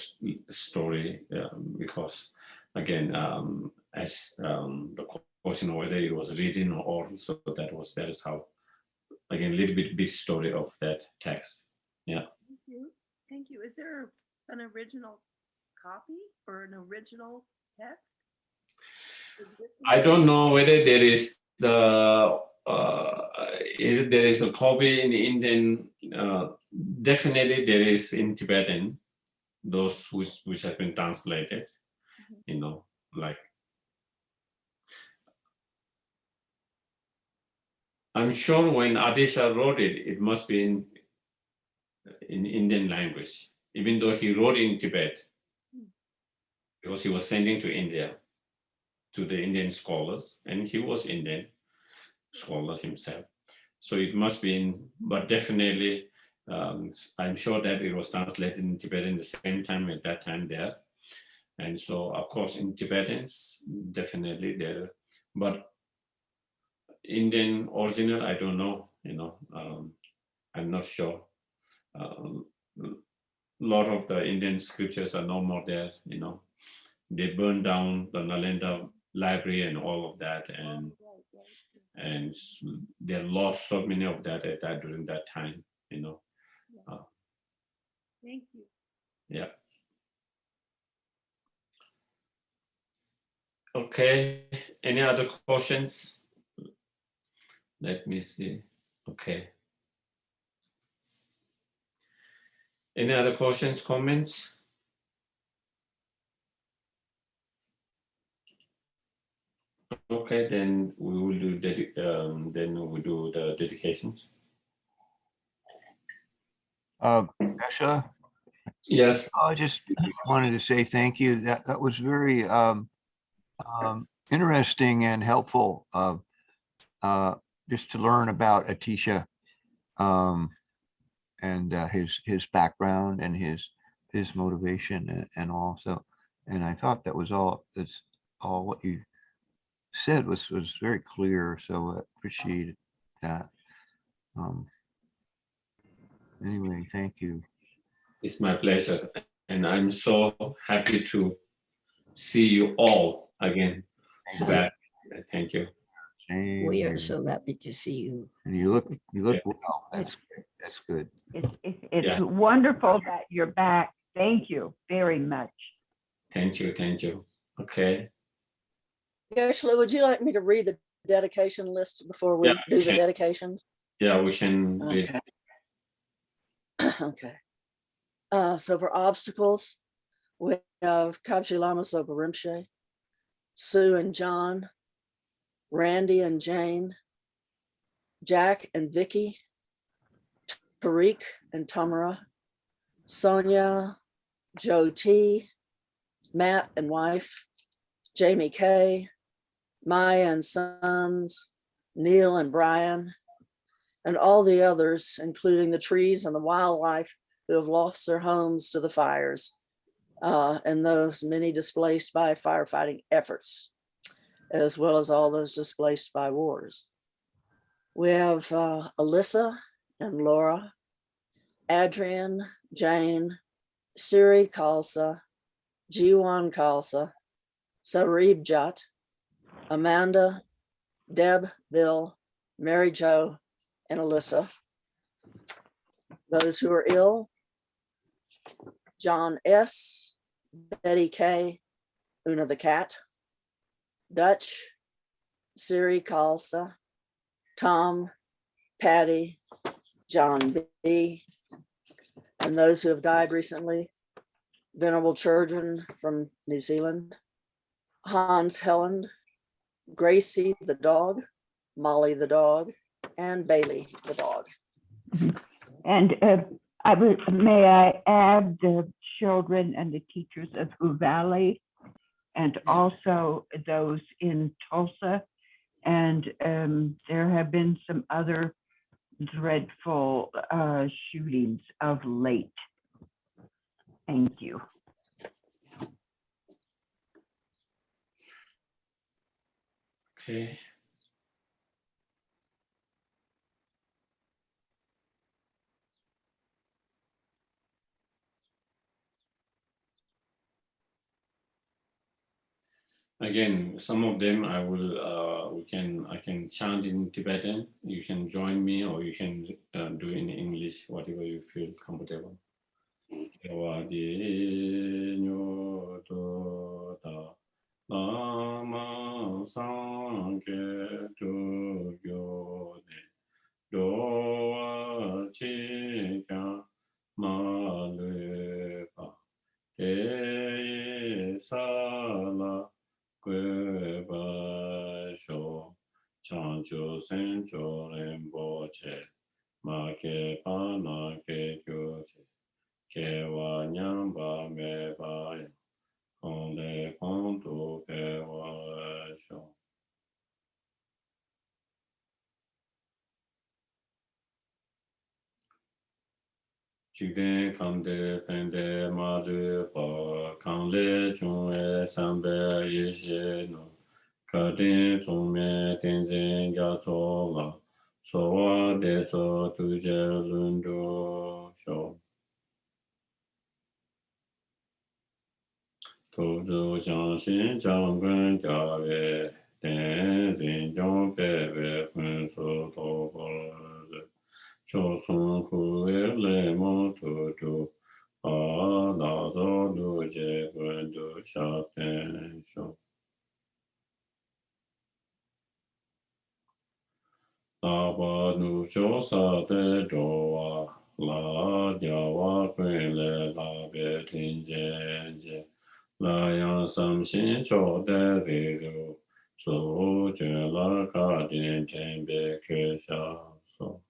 story, because again, as the question of whether it was written or oral, so that is how, again, a little bit story of that text. Yeah. Thank you. Is there an original copy or an original text? I don't know whether there is a copy in Indian. Definitely there is in Tibetan, those which have been translated. Like, I'm sure when Adesha wrote it, it must be in Indian language, even though he wrote in Tibet, because he was sending to India, to the Indian scholars, and he was Indian scholar himself. So it must be in, but definitely, I'm sure that it was translated in Tibetan the same time at that time there. And so, of course, in Tibetans, definitely there, but Indian original, I don't know, I'm not sure. A lot of the Indian scriptures are no more there, They burned down the Nalanda library and all of that, and they lost so many of that during that time, Thank you. Yeah. Okay. Any other questions? Let me see. Okay. Any other questions, comments? Okay, then we will do the dedications. Geshe, Yes. I just wanted to say thank you. That was very interesting and helpful, just to learn about Atisha, and his background and his motivation and all. So, and I thought that's all what you said was very clear. So I appreciated that. Anyway, thank you. It's my pleasure. And I'm so happy to see you all again back. Thank you. We are so happy to see you. And you look well. That's great. That's good. It's wonderful that you're back. Thank you very much. Thank you. Okay. Geshe, would you like me to read the dedication list before we do the dedications? Yeah, we can read. Okay. So for obstacles, we have Kabji Lama Zopa Rinpoche, Sue and John, Randy and Jane, Jack and Vicky, Tariq and Tamara, Sonia, Joe T, Matt and wife, Jamie K, Maya and sons, Neil and Brian, and all the others, including the trees and the wildlife who have lost their homes to the fires, and those many displaced by firefighting efforts, as well as all those displaced by wars. We have Alyssa and Laura, Adrian, Jane, Siri Khalsa, Jiwan Khalsa, Sarib Jat, Amanda, Deb, Bill, Mary Jo, and Alyssa. Those who are ill: John S., Betty K., Una the cat, Dutch, Siri Khalsa, Tom, Patty, John B., and those who have died recently, venerable children from New Zealand, Hans Helland, Gracie the dog, Molly the dog, and Bailey the dog. And may I add the children and the teachers of Hu Valley, and also those in Tulsa. And there have been some other dreadful shootings of late. Thank you. Okay. Again, some of them I can chant in Tibetan. You can join me, or you can do in English, whatever you feel comfortable. chanchu sencho rinpoche, ma ke pa na ke kyo che, ke wa nyamba me pa ya, kong le kong tu ke wa sho. Chikden kamde pende ma du pa, kang le chung e sambe ye she no, ka den chung me tenzin ya cho la, so wa de so tu je lun du sho. Tu zu xiang xin jiang gun jia wei, den zin jiang bei wei hun su to gu zi, qiu sun hu wei le mo tu ju, pa da zo lu jie gun du xia ten xiu. La ba nu xiu sa de zhou wa, la dia wa gui le la bei tin jian jie. La yang sam xin chou de ri ru, su jun la ka din ten bei ke xia so.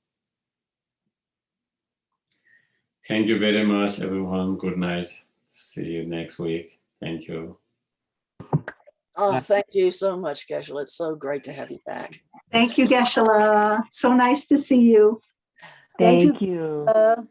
Thank you very much, everyone. Good night. See you next week. Thank you. Oh, thank you so much, Geshe. It's so great to have you back. Thank you, Geshe. So nice to see you. Thank you.